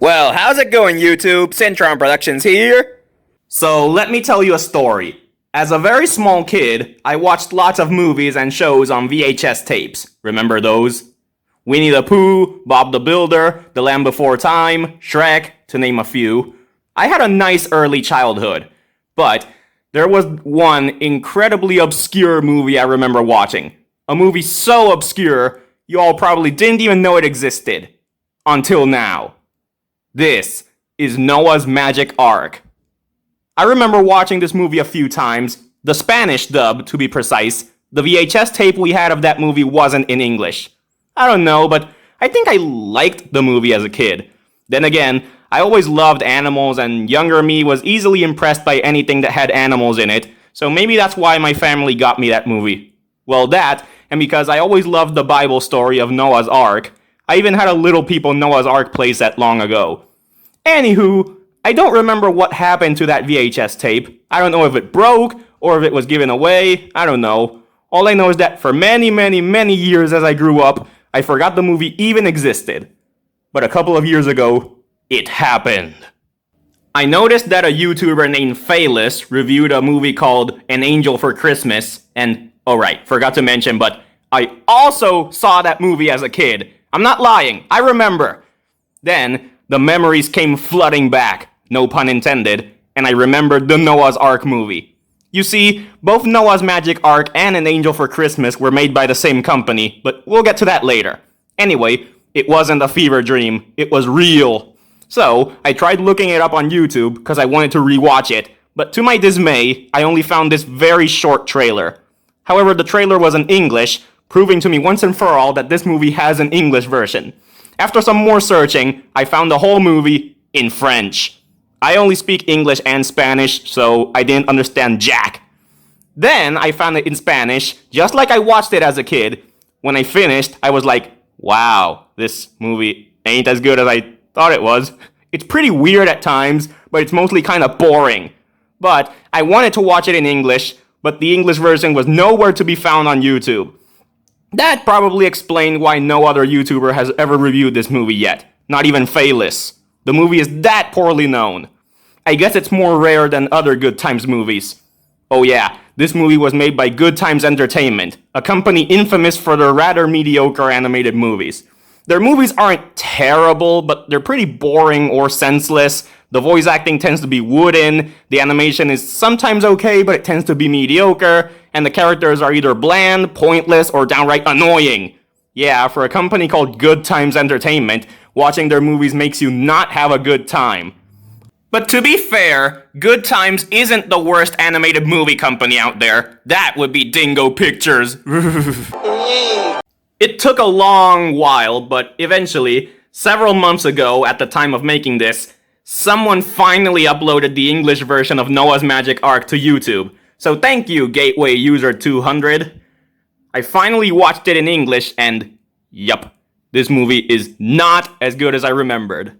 Well, how's it going, YouTube? Cintron Productions here. So let me tell you a story. As a very small kid, I watched lots of movies and shows on VHS tapes. Remember those? Winnie the Pooh, Bob the Builder, The Land Before Time, Shrek, to name a few. I had a nice early childhood, but there was one incredibly obscure movie I remember watching. A movie so obscure, you all probably didn't even know it existed. Until now. This is Noah's Magic Ark. I remember watching this movie a few times, the Spanish dub to be precise. The VHS tape we had of that movie wasn't in English. I don't know, but I think I liked the movie as a kid. Then again, I always loved animals and younger me was easily impressed by anything that had animals in it, so maybe that's why my family got me that movie. Well, that, and because I always loved the Bible story of Noah's Ark. I even had a Little People Noah's Ark playset long ago. Anywho, I don't remember what happened to that VHS tape. I don't know if it broke, or if it was given away, I don't know. All I know is that for many years as I grew up, I forgot the movie even existed. But a couple of years ago, it happened. I noticed that a YouTuber named Phalis reviewed a movie called An Angel for Christmas, and, oh right, forgot to mention, but I also saw that movie as a kid. I'm not lying, I remember. Then, the memories came flooding back, no pun intended, and I remembered the Noah's Ark movie. You see, both Noah's Magic Ark and An Angel for Christmas were made by the same company, but we'll get to that later. Anyway, it wasn't a fever dream, it was real. So, I tried looking it up on YouTube because I wanted to rewatch it, but to my dismay, I only found this very short trailer. However, the trailer was in English, proving to me once and for all that this movie has an English version. After some more searching, I found the whole movie in French. I only speak English and Spanish, so I didn't understand jack. Then I found it in Spanish, just like I watched it as a kid. When I finished, I was like, wow, this movie ain't as good as I thought it was. It's pretty weird at times, but it's mostly kind of boring. But I wanted to watch it in English, but the English version was nowhere to be found on YouTube. That probably explained why no other YouTuber has ever reviewed this movie yet. Not even Phalis. The movie is that poorly known. I guess it's more rare than other Goodtimes movies. Oh yeah, this movie was made by Goodtimes Entertainment, a company infamous for their rather mediocre animated movies. Their movies aren't terrible, but they're pretty boring or senseless. The voice acting tends to be wooden, the animation is sometimes okay, but it tends to be mediocre, and the characters are either bland, pointless, or downright annoying. Yeah, for a company called Goodtimes Entertainment, watching their movies makes you not have a good time. But to be fair, Goodtimes isn't the worst animated movie company out there. That would be Dingo Pictures. It took a long while, but eventually, several months ago at the time of making this, someone finally uploaded the English version of Noah's Magic Ark to YouTube. So thank you, Gateway User 200. I finally watched it in English and, yup, this movie is not as good as I remembered.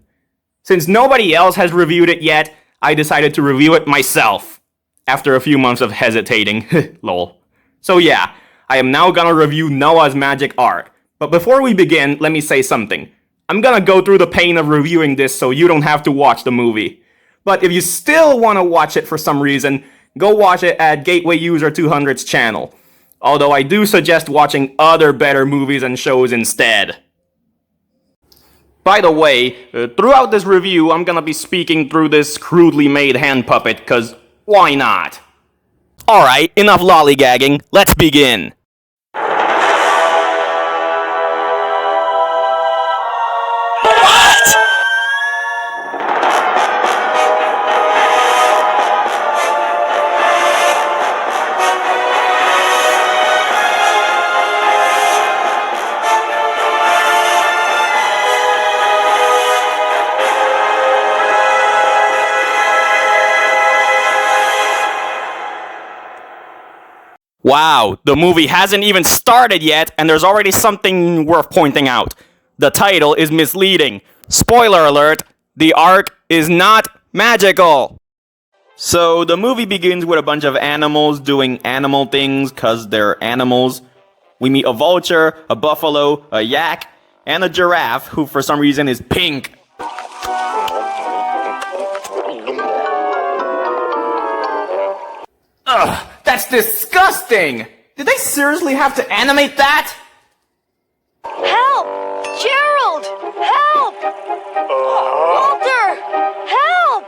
Since nobody else has reviewed it yet, I decided to review it myself. After a few months of hesitating, lol. So yeah, I am now gonna review Noah's Magic Ark. But before we begin, let me say something. I'm gonna go through the pain of reviewing this so you don't have to watch the movie. But if you still want to watch it for some reason, go watch it at Gateway User 200's channel. Although I do suggest watching other better movies and shows instead. By the way, throughout this review, I'm gonna be speaking through this crudely made hand puppet, cause why not? Alright, enough lollygagging, let's begin! Wow, the movie hasn't even started yet, and there's already something worth pointing out. The title is misleading. Spoiler alert, the Ark is not magical. So the movie begins with a bunch of animals doing animal things cause they're animals. We meet a vulture, a buffalo, a yak, and a giraffe who for some reason is pink. Ugh, that's disgusting! Did they seriously have to animate that? Help! Gerald! Help! Walter! Help!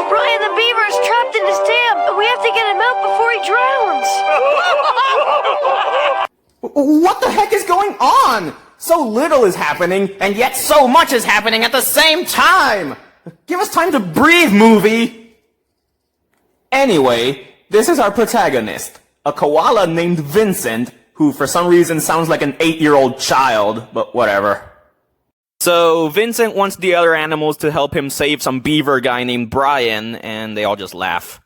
Brian the beaver is trapped in his dam, and we have to get him out before he drowns. What the heck is going on? So little is happening, and yet so much is happening at the same time! Give us time to breathe, movie! Anyway, this is our protagonist, a koala named Vincent, who for some reason sounds like an 8-year-old child, but whatever. So, Vincent wants the other animals to help him save some beaver guy named Brian, and they all just laugh.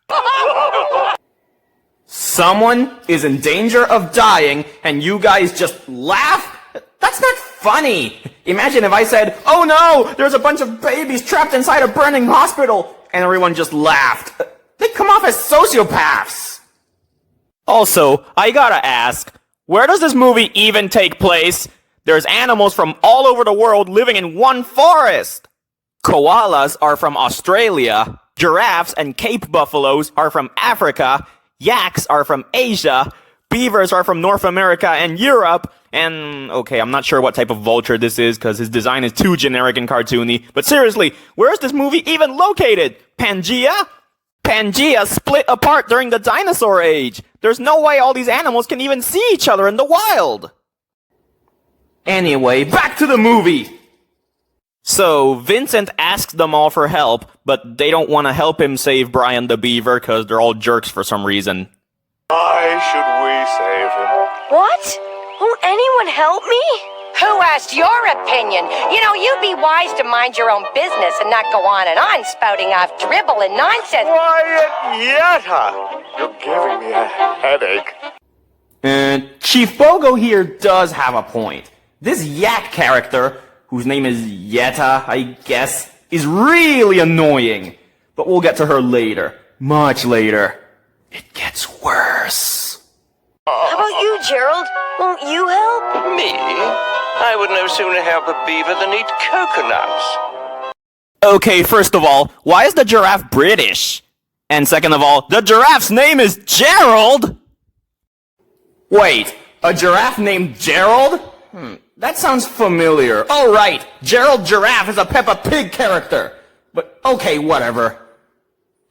Someone is in danger of dying, and you guys just laugh? That's not funny! Imagine if I said, "Oh no, there's a bunch of babies trapped inside a burning hospital," and everyone just laughed. They come off as sociopaths! Also, I gotta ask, where does this movie even take place? There's animals from all over the world living in one forest! Koalas are from Australia, giraffes and Cape buffaloes are from Africa, yaks are from Asia, beavers are from North America and Europe, and, okay, I'm not sure what type of vulture this is because his design is too generic and cartoony, but seriously, where is this movie even located? Pangea? Pangea split apart during the dinosaur age. There's no way all these animals can even see each other in the wild. Anyway, back to the movie. So, Vincent asks them all for help, but they don't want to help him save Brian the beaver because they're all jerks for some reason. Why should we save him? What? Won't anyone help me? Who asked your opinion? You know, you'd be wise to mind your own business and not go on and on spouting off dribble and nonsense. Quiet, Yetta! You're giving me a headache. And Chief Bogo here does have a point. This yak character, whose name is Yetta, I guess, is really annoying. But we'll get to her later. Much later. It gets worse. How about you, Gerald? Won't you help? Me? I would no sooner help a beaver than eat coconuts. Okay, first of all, why is the giraffe British? And second of all, the giraffe's name is Gerald? Wait, a giraffe named Gerald? That sounds familiar. Oh right, Gerald Giraffe is a Peppa Pig character. But okay, whatever.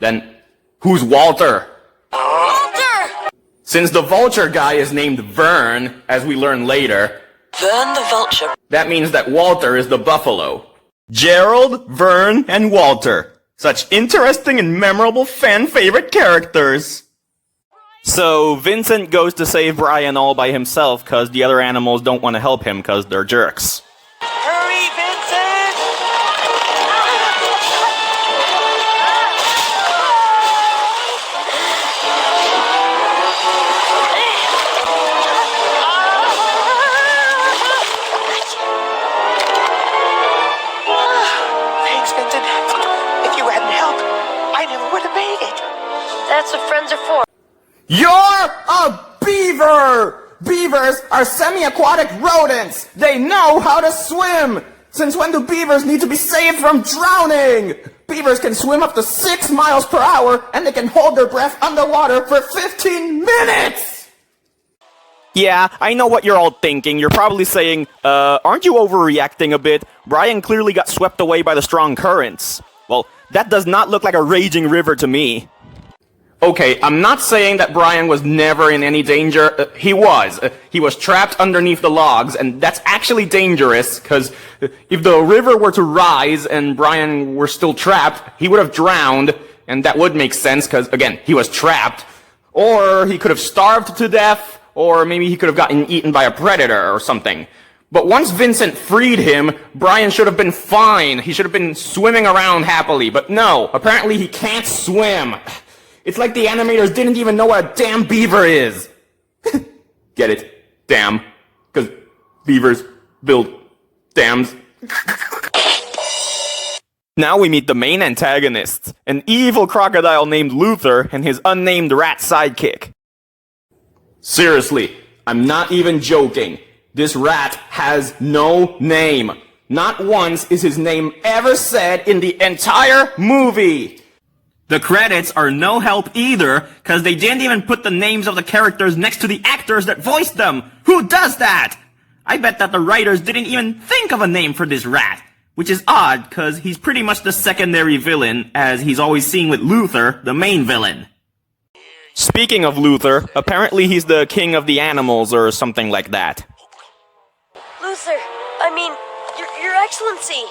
Then, who's Walter? Walter! Since the vulture guy is named Vern, as we learn later, Vern the vulture. that means that Walter is the buffalo. Gerald, Vern, and Walter. Such interesting and memorable fan-favorite characters. So, Vincent goes to save Brian all by himself because the other animals don't want to help him because they're jerks. Hurry, Vincent! Thanks, Vincent. If you hadn't helped, I never would have made it. That's what friends are for. You're a beaver! Beavers are semi-aquatic rodents! They know how to swim! Since when do beavers need to be saved from drowning? Beavers can swim up to 6 miles per hour, and they can hold their breath underwater for 15 minutes! Yeah, I know what you're all thinking. You're probably saying, aren't you overreacting a bit? Brian clearly got swept away by the strong currents. Well, that does not look like a raging river to me. Okay, I'm not saying that Brian was never in any danger. He was. He was trapped underneath the logs, and that's actually dangerous, because if the river were to rise and Brian were still trapped, he would have drowned, and that would make sense, because, again, he was trapped. Or he could have starved to death, or maybe he could have gotten eaten by a predator or something. But once Vincent freed him, Brian should have been fine. He should have been swimming around happily, but no, apparently he can't swim. It's like the animators didn't even know what a damn beaver is. Get it? Damn. Because beavers build dams. Now we meet the main antagonists, an evil crocodile named Luther and his unnamed rat sidekick. Seriously, I'm not even joking. This rat has no name. Not once is his name ever said in the entire movie. The credits are no help either, cause they didn't even put the names of the characters next to the actors that voiced them. Who does that? I bet that the writers didn't even think of a name for this rat. Which is odd, cause he's pretty much the secondary villain, as he's always seen with Luther, the main villain. Speaking of Luther, apparently he's the king of the animals or something like that. Luther, I mean, Your Excellency.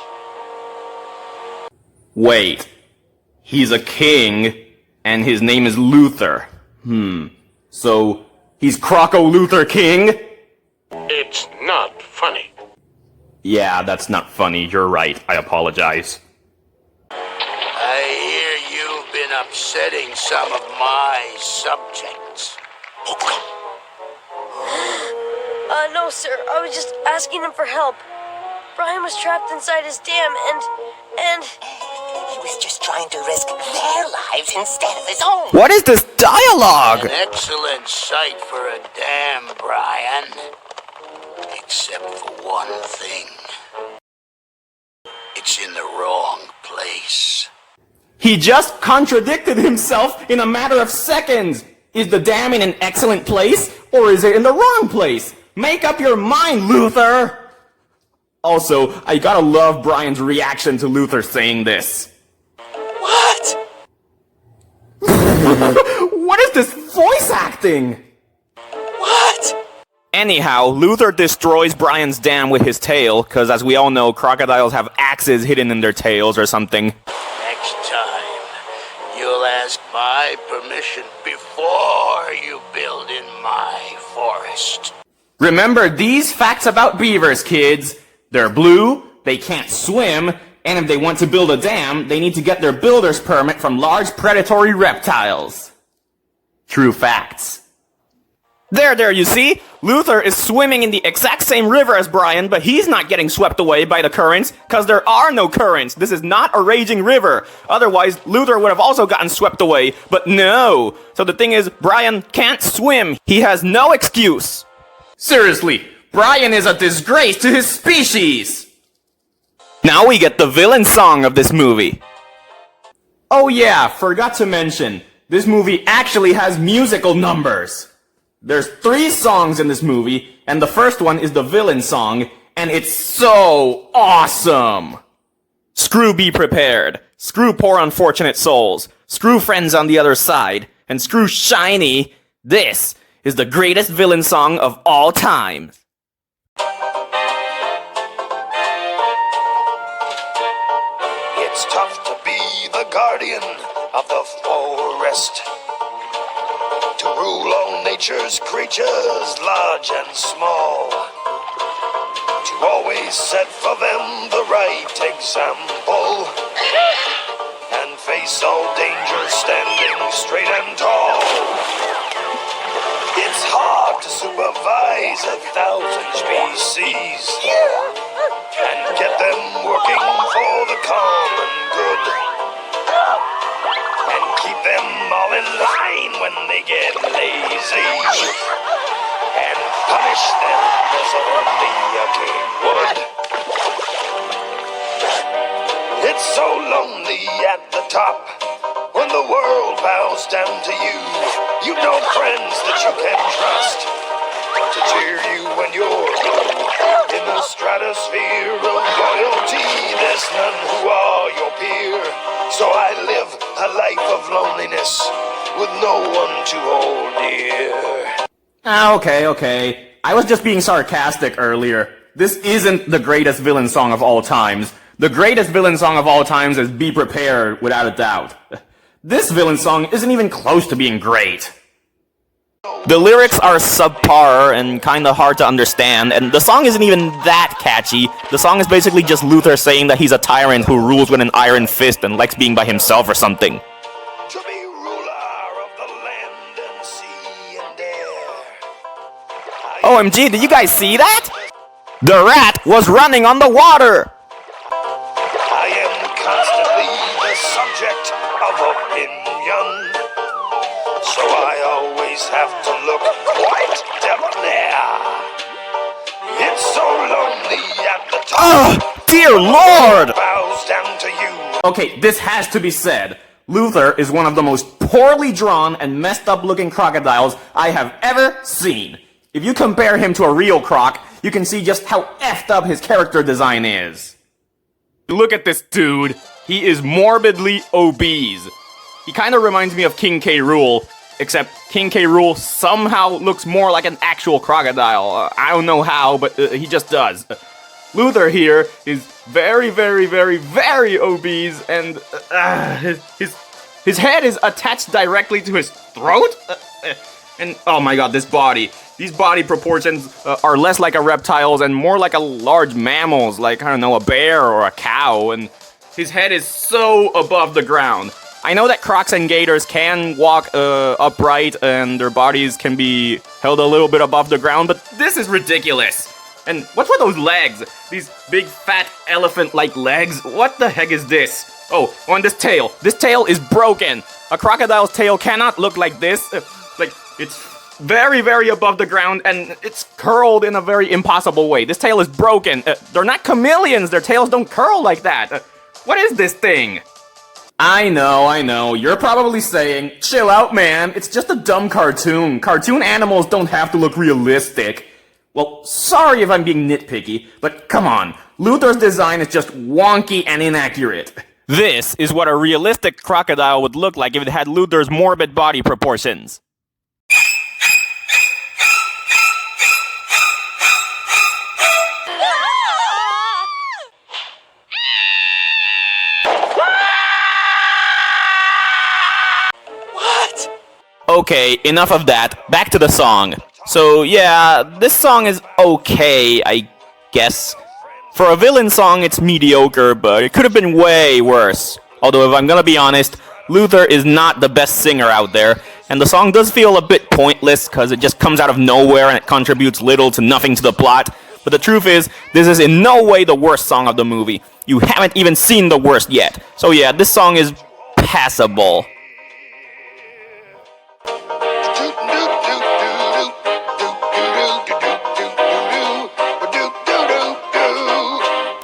Wait. He's a king, and his name is Luther. So, he's Croco Luther King? It's not funny. Yeah, that's not funny. You're right. I apologize. I hear you've been upsetting some of my subjects. No, sir. I was just asking him for help. Brian was trapped inside his dam, and... He was just trying to risk their lives instead of his own. What is this dialogue? An excellent site for a dam, Brian. Except for one thing. It's in the wrong place. He just contradicted himself in a matter of seconds. Is the dam in an excellent place, or is it in the wrong place? Make up your mind, Luther! Also, I gotta love Brian's reaction to Luther saying this. What? What is this voice acting? What? Anyhow, Luther destroys Brian's dam with his tail, cause as we all know, crocodiles have axes hidden in their tails or something. Next time, you'll ask my permission before you build in my forest. Remember these facts about beavers, kids. They're blue, they can't swim, and if they want to build a dam, they need to get their builder's permit from large predatory reptiles. True facts. There, you see? Luther is swimming in the exact same river as Brian, but he's not getting swept away by the currents, cause there are no currents. This is not a raging river. Otherwise, Luther would have also gotten swept away, but no. So the thing is, Brian can't swim. He has no excuse. Seriously, Brian is a disgrace to his species. Now we get the villain song of this movie. Oh yeah, forgot to mention, this movie actually has musical numbers. There's 3 songs in this movie, and the first one is the villain song, and it's so awesome! Screw Be Prepared, screw Poor Unfortunate Souls, screw Friends on the Other Side, and screw Shiny, this is the greatest villain song of all time. It's tough to be the guardian of the forest. To rule all nature's creatures, large and small. To always set for them the right example. And face all dangers standing straight and tall. It's hard to supervise 1,000 species. And get them working for the common good. And keep them all in line when they get lazy. And punish them as only a king would. It's so lonely at the top when the world bows down to you. You know friends that you can trust to cheer you when you're in the stratosphere of loyalty. There's none who are your peer. So I live a life of loneliness with no one to hold dear. Okay. I was just being sarcastic earlier. This isn't the greatest villain song of all times. The greatest villain song of all times is Be Prepared, without a doubt. This villain song isn't even close to being great. The lyrics are subpar and kinda hard to understand, and the song isn't even that catchy. The song is basically just Luther saying that he's a tyrant who rules with an iron fist and likes being by himself or something. To be ruler of the land and sea and air. OMG, did you guys see that? The rat was running on the water! I am constantly the subject of opinion. So I always have to look quite debonair. It's so lonely at the top. dear lord! Bows down to you. Okay, this has to be said. Luther is one of the most poorly drawn and messed up looking crocodiles I have ever seen. If you compare him to a real croc, you can see just how effed up his character design is. Look at this dude. He is morbidly obese. He kind of reminds me of King K. Rool, except King K. Rool somehow looks more like an actual crocodile. I don't know how, but he just does. Luther here is very, very, very, very obese, and his head is attached directly to his throat. And oh my god, this body. These body proportions are less like a reptile's and more like a large mammal's, like, I don't know, a bear or a cow, and his head is so above the ground. I know that crocs and gators can walk upright and their bodies can be held a little bit above the ground, but this is ridiculous. And what's with those legs? These big fat elephant-like legs? What the heck is this? Oh, on this tail. This tail is broken. A crocodile's tail cannot look like this. Like, it's very, very above the ground, and it's curled in a very impossible way. This tail is broken. They're not chameleons. Their tails don't curl like that. What is this thing? I know. You're probably saying, chill out, man. It's just a dumb cartoon. Cartoon animals don't have to look realistic. Well, sorry if I'm being nitpicky, but come on. Luther's design is just wonky and inaccurate. This is what a realistic crocodile would look like if it had Luther's morbid body proportions. Okay, enough of that. Back to the song. So yeah, this song is okay, I guess. For a villain song, it's mediocre, but it could have been way worse. Although if I'm gonna be honest, Luther is not the best singer out there, and the song does feel a bit pointless because it just comes out of nowhere and it contributes little to nothing to the plot. But the truth is, this is in no way the worst song of the movie. You haven't even seen the worst yet. So yeah, this song is passable.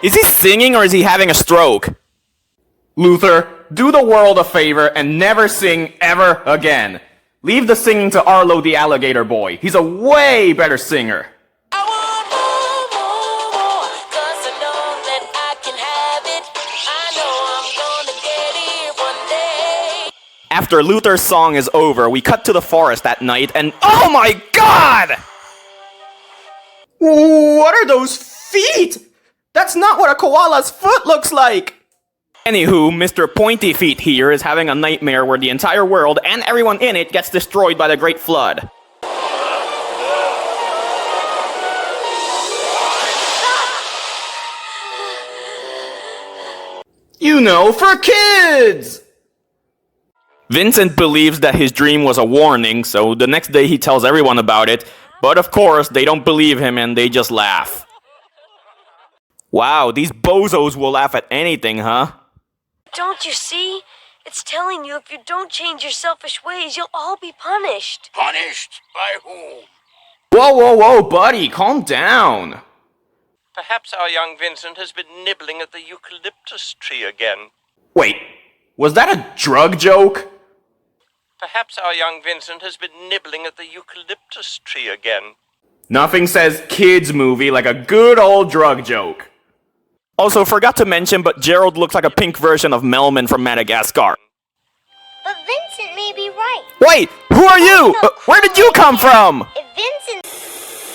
Is he singing or is he having a stroke? Luther, do the world a favor and never sing ever again. Leave the singing to Arlo the alligator boy. He's a way better singer. After Luther's song is over, we cut to the forest that night and oh my god! What are those feet? That's not what a koala's foot looks like! Anywho, Mr. Pointy Feet here is having a nightmare where the entire world and everyone in it gets destroyed by the Great Flood. You know, for kids! Vincent believes that his dream was a warning, so the next day he tells everyone about it, but of course they don't believe him and they just laugh. Wow, these bozos will laugh at anything, huh? Don't you see? It's telling you if you don't change your selfish ways, you'll all be punished. Punished? By whom? Whoa, buddy, calm down. Perhaps our young Vincent has been nibbling at the eucalyptus tree again. Wait, was that a drug joke? Perhaps our young Vincent has been nibbling at the eucalyptus tree again. Nothing says kids movie like a good old drug joke. Also, forgot to mention, but Gerald looks like a pink version of Melman from Madagascar. But Vincent may be right. Wait, who are you? Where did you come from? If Vincent...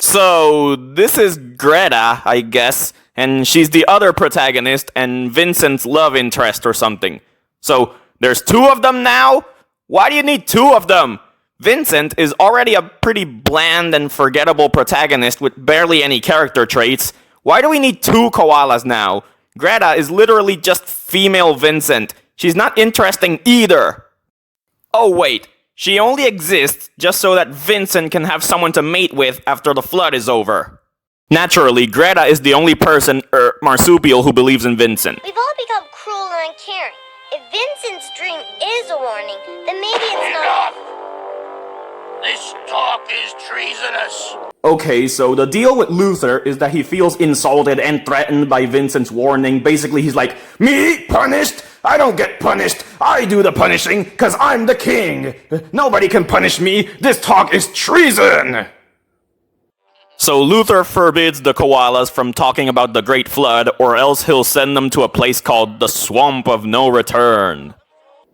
So, this is Greta, I guess, and she's the other protagonist and Vincent's love interest or something. So, there's two of them now? Why do you need two of them? Vincent is already a pretty bland and forgettable protagonist with barely any character traits. Why do we need two koalas now? Greta is literally just female Vincent. She's not interesting either. Oh wait, she only exists just so that Vincent can have someone to mate with after the flood is over. Naturally, Greta is the only person, marsupial who believes in Vincent. We've all become cruel and uncaring. If Vincent's dream is a warning, then maybe it's not... This talk is treasonous. Okay, so the deal with Luther is that he feels insulted and threatened by Vincent's warning. Basically, he's like, me? Punished? I don't get punished. I do the punishing, cause I'm the king. Nobody can punish me. This talk is treason. So Luther forbids the koalas from talking about the Great Flood, or else he'll send them to a place called the Swamp of No Return.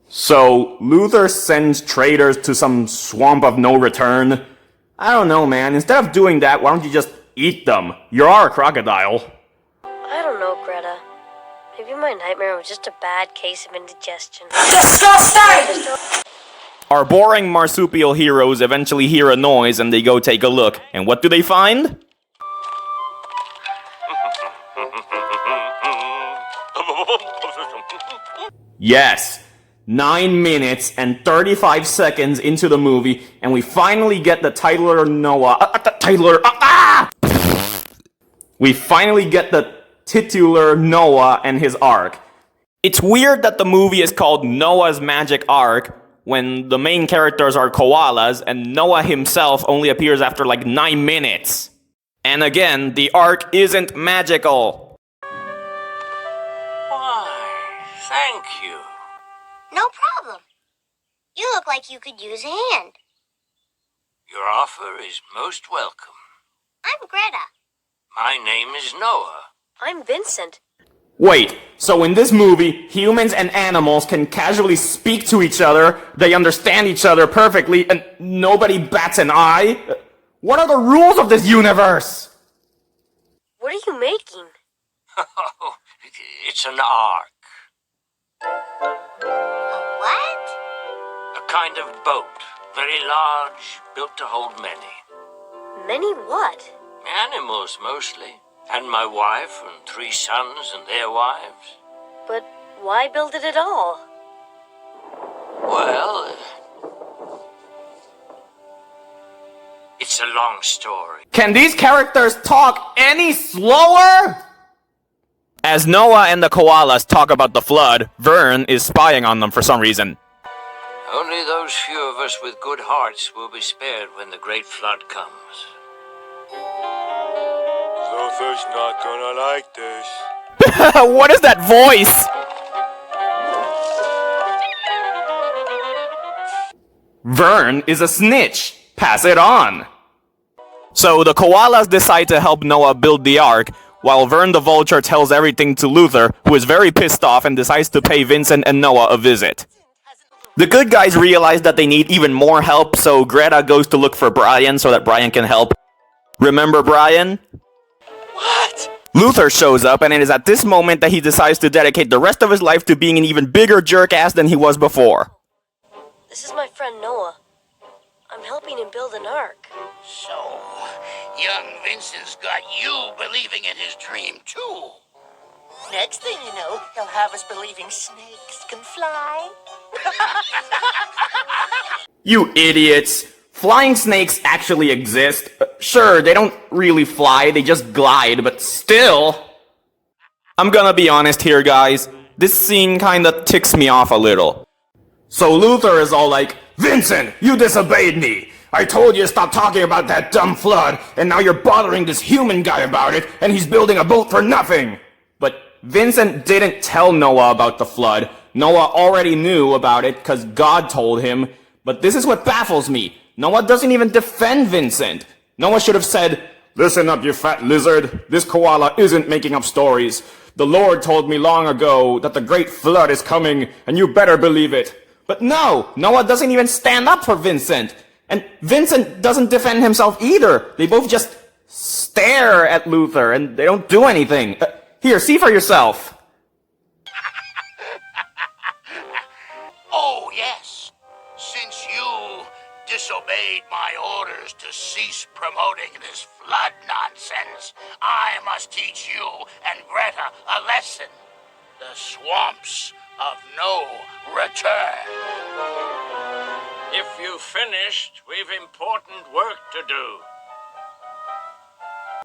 So Luther sends traders to some Swamp of No Return. I don't know, man. Instead of doing that, why don't you just eat them? You are a crocodile. I don't know, Greta. Maybe my nightmare was just a bad case of indigestion. Disgusting! Our boring marsupial heroes eventually hear a noise and they go take a look. And what do they find? Yes! 9 minutes and 35 seconds into the movie, and we finally get the titular Noah. We finally get the titular Noah and his Ark. It's weird that the movie is called Noah's Magic Ark when the main characters are koalas and Noah himself only appears after like 9 minutes. And again, the Ark isn't magical. Why, thank you. No problem. You look like you could use a hand. Your offer is most welcome. I'm Greta. My name is Noah. I'm Vincent. Wait, so in this movie, humans and animals can casually speak to each other, they understand each other perfectly, and nobody bats an eye? What are the rules of this universe? What are you making? Oh, it's an ark. A what? A kind of boat. Very large, built to hold many. Many what? Animals, mostly. And my wife and 3 sons and their wives. But why build it at all? Well, it's a long story. Can these characters talk any slower? As Noah and the koalas talk about the flood, Vern is spying on them for some reason. Only those few of us with good hearts will be spared when the great flood comes. Luther's not gonna like this. What is that voice? Vern is a snitch. Pass it on. So the koalas decide to help Noah build the Ark, while Vern the Vulture tells everything to Luther, who is very pissed off and decides to pay Vincent and Noah a visit. The good guys realize that they need even more help, so Greta goes to look for Brian so that Brian can help. Remember Brian? What? Luther shows up, and it is at this moment that he decides to dedicate the rest of his life to being an even bigger jerk-ass than he was before. This is my friend Noah. I'm helping him build an ark. So, young Vincent's got you believing in his dream, too. Next thing you know, he'll have us believing snakes can fly. You idiots! Flying snakes actually exist. Sure, they don't really fly, they just glide, but still... I'm gonna be honest here, guys. This scene kinda ticks me off a little. So Luther is all like, Vincent, you disobeyed me! I told you to stop talking about that dumb flood, and now you're bothering this human guy about it, and he's building a boat for nothing! But Vincent didn't tell Noah about the flood. Noah already knew about it, cause God told him. But this is what baffles me. Noah doesn't even defend Vincent. Noah should have said, listen up, you fat lizard. This koala isn't making up stories. The Lord told me long ago that the great flood is coming, and you better believe it. But no, Noah doesn't even stand up for Vincent. And Vincent doesn't defend himself either. They both just stare at Luther, and they don't do anything. Here, see for yourself. Oh, yes. Since you disobeyed my orders to cease promoting this flood nonsense, I must teach you and Greta a lesson. The swamps of no return. If you've finished, we've important work to do.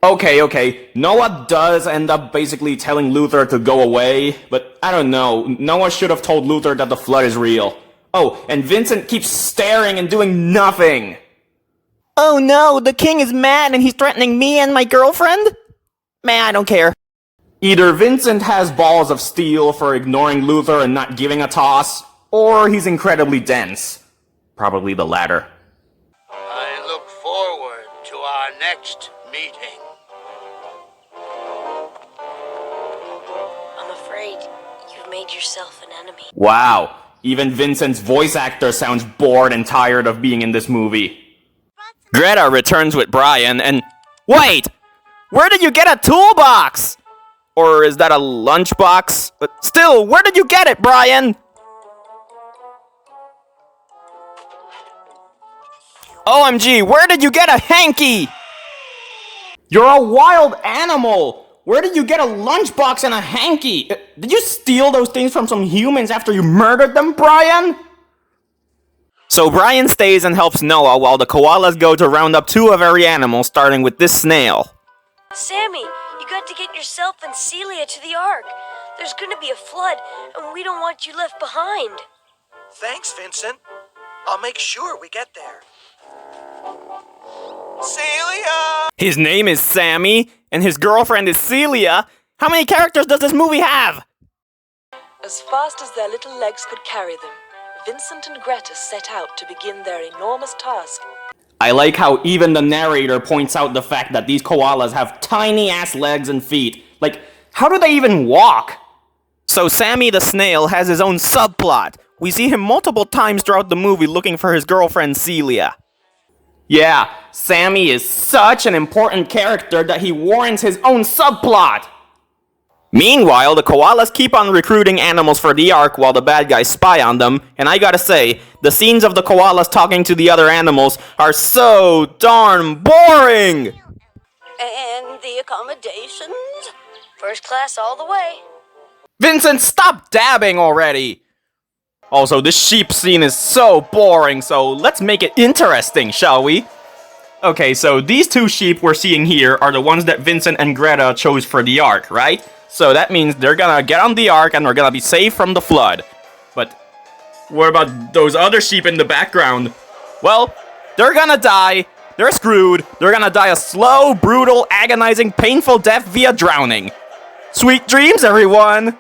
Okay. Noah does end up basically telling Luther to go away, but I don't know. Noah should have told Luther that the flood is real. Oh, and Vincent keeps staring and doing nothing. Oh no, the king is mad and he's threatening me and my girlfriend? Man, I don't care. Either Vincent has balls of steel for ignoring Luther and not giving a toss, or he's incredibly dense. Probably the latter. I look forward to our next meeting. I'm afraid you've made yourself an enemy. Wow, even Vincent's voice actor sounds bored and tired of being in this movie. Greta returns with Brian and... Wait! Where did you get a toolbox? Or is that a lunchbox? But still, where did you get it, Brian? OMG, where did you get a hanky? You're a wild animal! Where did you get a lunchbox and a hanky? Did you steal those things from some humans after you murdered them, Brian? So Brian stays and helps Noah while the koalas go to round up 2 of every animal, starting with this snail. Sammy, you got to get yourself and Celia to the Ark. There's going to be a flood, and we don't want you left behind. Thanks, Vincent. I'll make sure we get there. Celia! His name is Sammy, and his girlfriend is Celia. How many characters does this movie have? As fast as their little legs could carry them, Vincent and Greta set out to begin their enormous task. I like how even the narrator points out the fact that these koalas have tiny-ass legs and feet. Like, how do they even walk? So Sammy the snail has his own subplot. We see him multiple times throughout the movie looking for his girlfriend Celia. Yeah, Sammy is such an important character that he warrants his own subplot! Meanwhile, the koalas keep on recruiting animals for the Ark while the bad guys spy on them, and I gotta say, the scenes of the koalas talking to the other animals are so darn boring! And the accommodations? First class all the way. Vincent, stop dabbing already! Also, this sheep scene is so boring, so let's make it interesting, shall we? Okay, so these 2 sheep we're seeing here are the ones that Vincent and Greta chose for the Ark, right? So that means they're gonna get on the Ark and we're gonna be safe from the flood. But what about those other sheep in the background? Well, they're gonna die, they're screwed, they're gonna die a slow, brutal, agonizing, painful death via drowning. Sweet dreams, everyone!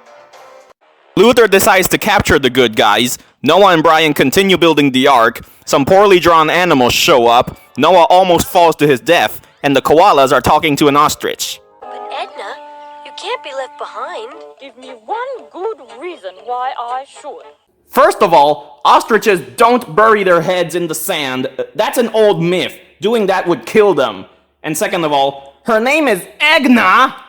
Luther decides to capture the good guys. Noah and Brian continue building the Ark. Some poorly drawn animals show up. Noah almost falls to his death, and the koalas are talking to an ostrich. But Edna, you can't be left behind. Give me one good reason why I should. First of all, ostriches don't bury their heads in the sand. That's an old myth. Doing that would kill them. And second of all, her name is Egna.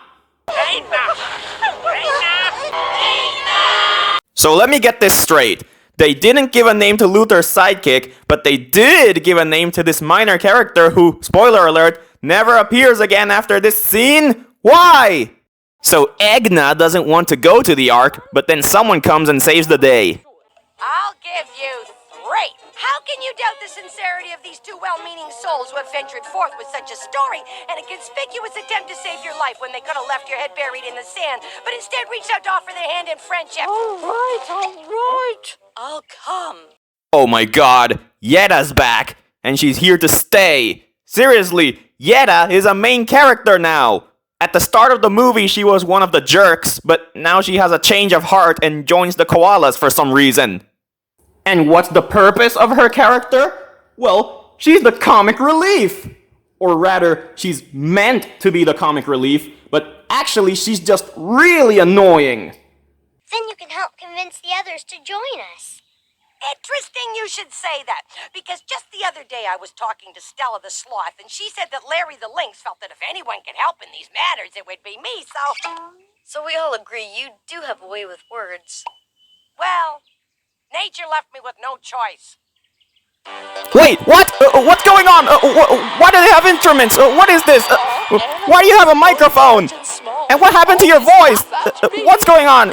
So let me get this straight. They didn't give a name to Luther's sidekick, but they did give a name to this minor character who, spoiler alert, never appears again after this scene? Why? So Egna doesn't want to go to the Ark, but then someone comes and saves the day. I'll give you 3. How can you doubt the sincerity of these 2 well-meaning souls who have ventured forth with such a story and a conspicuous attempt to save your life when they could have left your head buried in the sand, but instead reached out to offer their hand in friendship? All right. I'll come. Oh my god, Yetta's back, and she's here to stay. Seriously, Yetta is a main character now. At the start of the movie, she was one of the jerks, but now she has a change of heart and joins the koalas for some reason. And what's the purpose of her character? Well, she's the comic relief. Or rather, she's meant to be the comic relief, but actually she's just really annoying. Then you can help convince the others to join us. Interesting you should say that, because just the other day I was talking to Stella the Sloth, and she said that Larry the Lynx felt that if anyone could help in these matters, it would be me, so... So we all agree you do have a way with words. Well, nature left me with no choice. Wait, what? What's going on? Why do they have instruments? What is this? Why do you have a microphone? And what happened to your voice? What's going on?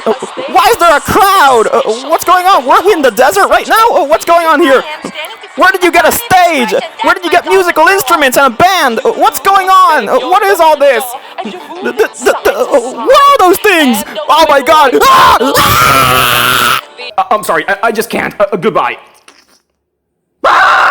Why is there a crowd? What's going on? We're in the desert right now? What's going on here? Where did you get a stage? Where did you get musical instruments and a band? What's going on? What is all this? What are those things? Oh my god! I'm sorry, I just can't. Goodbye. Ah!